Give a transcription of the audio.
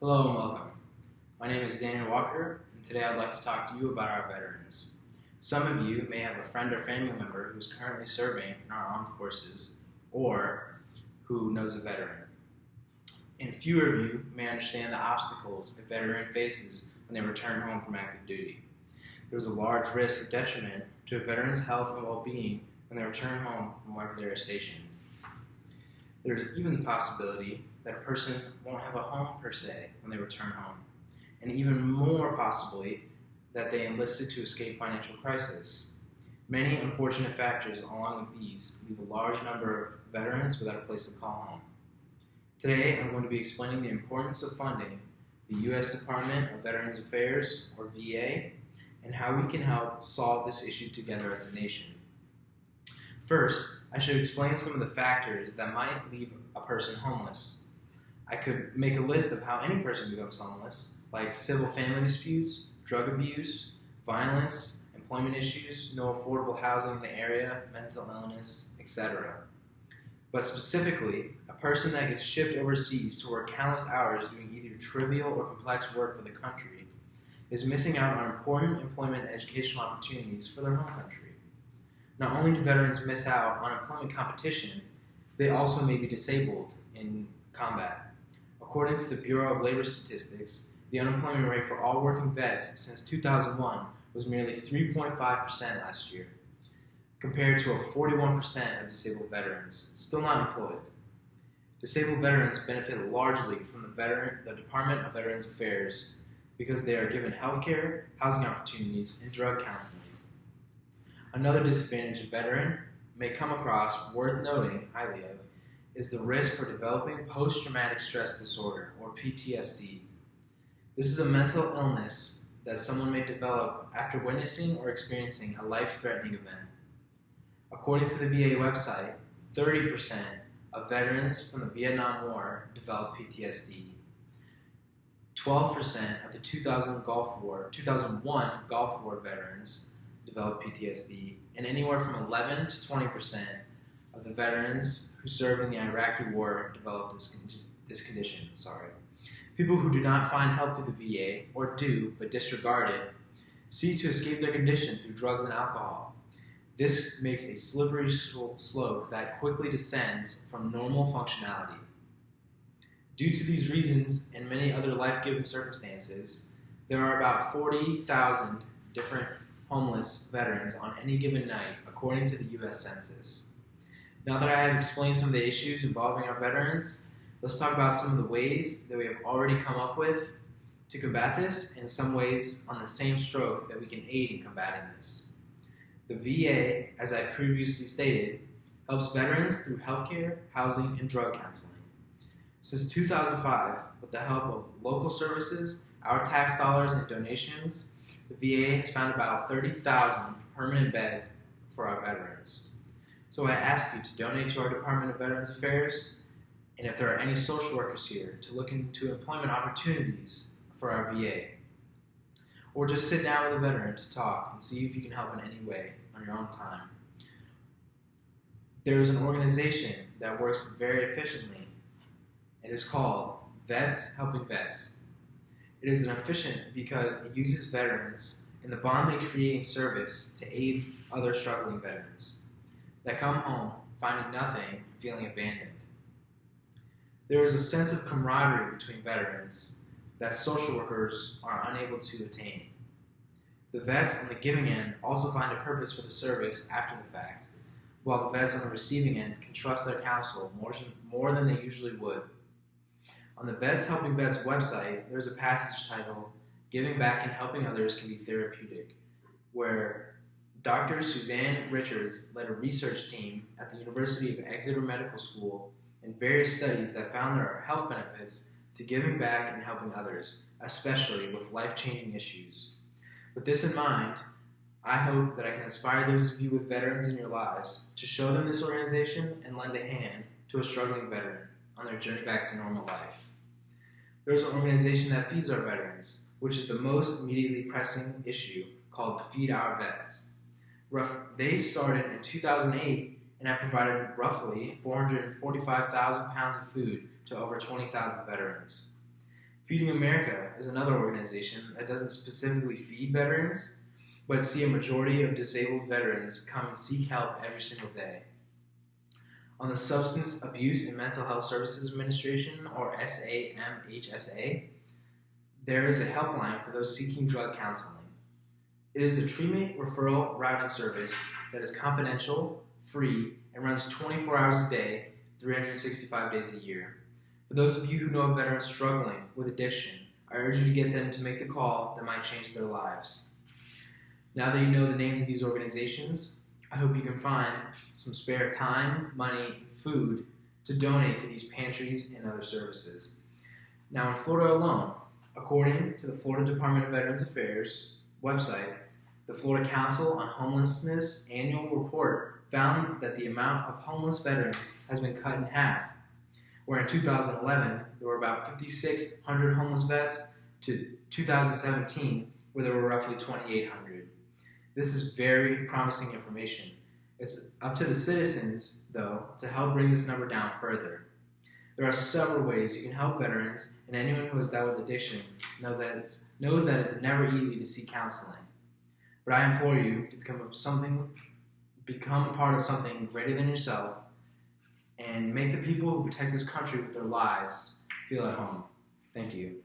Hello and welcome. My name is Daniel Walker, and today I'd like to talk to you about our veterans. Some of you may have a friend or family member who is currently serving in our armed forces or who knows a veteran. And fewer of you may understand the obstacles a veteran faces when they return home from active duty. There is a large risk of detriment to a veteran's health and well-being when they return home from wherever they are stationed. There is even the possibility that a person won't have a home per se when they return home, and even more possibly that they enlisted to escape financial crisis. Many unfortunate factors along with these leave a large number of veterans without a place to call home. Today I'm going to be explaining the importance of funding the U.S. Department of Veterans Affairs, or VA, and how we can help solve this issue together as a nation. First, I should explain some of the factors that might leave a person homeless. I could make a list of how any person becomes homeless, like civil family disputes, drug abuse, violence, employment issues, no affordable housing in the area, mental illness, etc. But specifically, a person that gets shipped overseas to work countless hours doing either trivial or complex work for the country is missing out on important employment and educational opportunities for their home country. Not only do veterans miss out on employment competition, they also may be disabled in combat. According to the Bureau of Labor Statistics, the unemployment rate for all working vets since 2001 was merely 3.5% last year, compared to a 41% of disabled veterans still not employed. Disabled veterans benefit largely from the Department of Veterans Affairs because they are given health care, housing opportunities, and drug counseling. Another disadvantage a veteran may come across worth noting highly of is the risk for developing post-traumatic stress disorder, or PTSD. This is a mental illness that someone may develop after witnessing or experiencing a life-threatening event. According to the VA website, 30% of veterans from the Vietnam War developed PTSD. 12% of the 2001 Gulf War veterans developed PTSD, and anywhere from 11 to 20% of the veterans who served in the Iraqi War developed this condition. People who do not find help through the VA, or do, but disregard it, seek to escape their condition through drugs and alcohol. This makes a slippery slope that quickly descends from normal functionality. Due to these reasons and many other life-giving circumstances, there are about 40,000 different homeless veterans on any given night, according to the U.S. Census. Now that I have explained some of the issues involving our veterans, let's talk about some of the ways that we have already come up with to combat this, and some ways on the same stroke that we can aid in combating this. The VA, as I previously stated, helps veterans through healthcare, housing, and drug counseling. Since 2005, with the help of local services, our tax dollars, and donations, the VA has found about 30,000 permanent beds for our veterans. So I ask you to donate to our Department of Veterans Affairs, and if there are any social workers here, to look into employment opportunities for our VA. Or just sit down with a veteran to talk and see if you can help in any way on your own time. There is an organization that works very efficiently. It is called Vets Helping Vets. It is efficient because it uses veterans in the bond-creating service to aid other struggling veterans that come home finding nothing and feeling abandoned. There is a sense of camaraderie between veterans that social workers are unable to attain. The vets on the giving end also find a purpose for the service after the fact, while the vets on the receiving end can trust their counsel more than they usually would. On the Vets Helping Vets website, there's a passage titled, "Giving Back and Helping Others Can Be Therapeutic," where Dr. Suzanne Richards led a research team at the University of Exeter Medical School in various studies that found there are health benefits to giving back and helping others, especially with life-changing issues. With this in mind, I hope that I can inspire those of you with veterans in your lives to show them this organization and lend a hand to a struggling veteran on their journey back to normal life. There is an organization that feeds our veterans, which is the most immediately pressing issue, called Feed Our Vets. They started in 2008 and have provided roughly 445,000 pounds of food to over 20,000 veterans. Feeding America is another organization that doesn't specifically feed veterans, but see a majority of disabled veterans come and seek help every single day. On the Substance Abuse and Mental Health Services Administration, or SAMHSA, there is a helpline for those seeking drug counseling. It is a treatment referral routing service that is confidential, free, and runs 24 hours a day, 365 days a year. For those of you who know of veterans struggling with addiction, I urge you to get them to make the call that might change their lives. Now that you know the names of these organizations, I hope you can find some spare time, money, and food to donate to these pantries and other services. Now in Florida alone, according to the Florida Department of Veterans Affairs website, the Florida Council on Homelessness annual report found that the amount of homeless veterans has been cut in half, where in 2011 there were about 5,600 homeless vets to 2017 where there were roughly 2,800. This is very promising information. It's up to the citizens, though, to help bring this number down further. There are several ways you can help veterans, and anyone who has dealt with addiction knows that it's never easy to seek counseling. But I implore you to become a part of something greater than yourself and make the people who protect this country with their lives feel at home. Thank you.